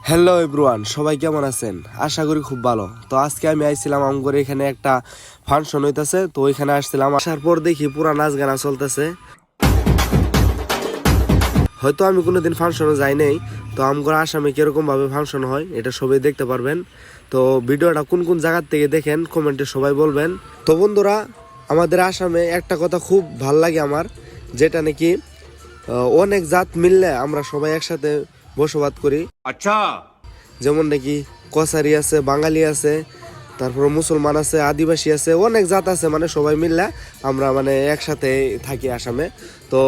Hello everyone, সবাই কেমন আছেন? আশা করি খুব ভালো। তো আজকে আমি আইছিলাম আমগর এখানে একটা ফাংশন হইতাছে, তো ওইখানে আসছিলাম। আসার পর দেখি পুরা নাচ গানা চলতেছে। হয়তো আমি কোনোদিন ফাংশনে যাই নাই, তো আমগর আসামে কিরকম ভাবে ফাংশন হয় এটা সবাই দেখতে পারবেন। তো ভিডিওটা কোন কোন জায়গার থেকে দেখেন কমেন্টে সবাই বলবেন। তো বন্ধুরা, আমাদের আসামে একটা কথা খুব ভাল লাগে আমার, যেটা নাকি অনেক জাত মিললে আমরা সবাই একসাথে বসবাস করি। अच्छा যেমন নাকি কসারি আছে, বাঙালি আছে, তারপর মুসলমান আছে, আদিবাসী আছে, অনেক জাত আছে। মানে সবাই মিললে আমরা মানে একসাথে থাকি আসামে। তো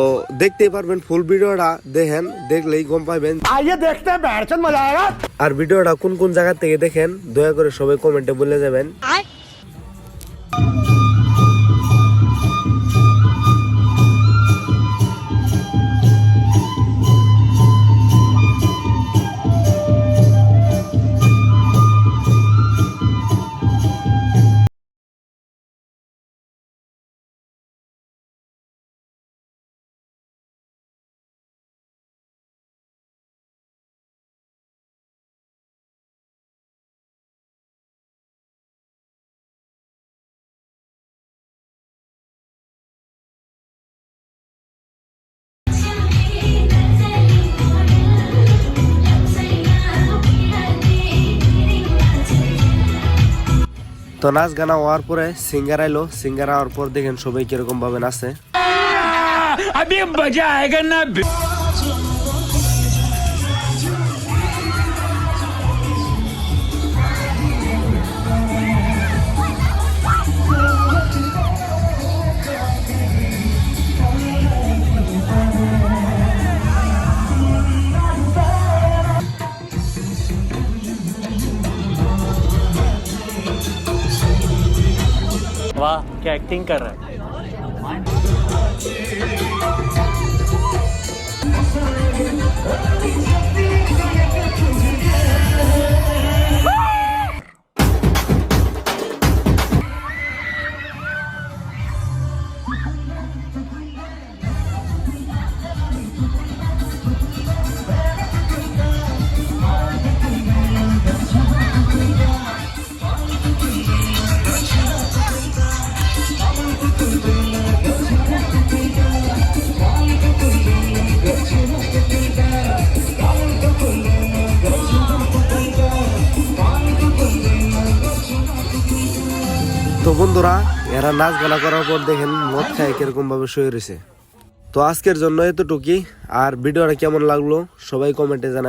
দেখতেই পারবেন, ফুল ভিডিওটা দেখেন, দেখলেই গম পাবেন। आइए देखते हैं बैठचंद मजा आएगा। আর ভিডিওটা কোন কোন জায়গা থেকে দেখেন দয়া করে সবাই কমেন্টে বলে যাবেন। তো নাচ গানা হওয়ার পরে সিঙ্গার আইলো। সিঙ্গার হওয়ার পর দেখেন সবাই কিরকম ভাবে নাচে। अभी मजा आएगा ना। वाह क्या एक्टिंग कर रहा है। তো বন্ধুরা, এরা নাচ গানা করার পর দেখেন মদ খায় কিরকম ভাবে শুয়ে রয়েছে। তো আজকের জন্য এতটুকুই। আর ভিডিওটা কেমন লাগলো সবাই কমেন্টে জানাবেন।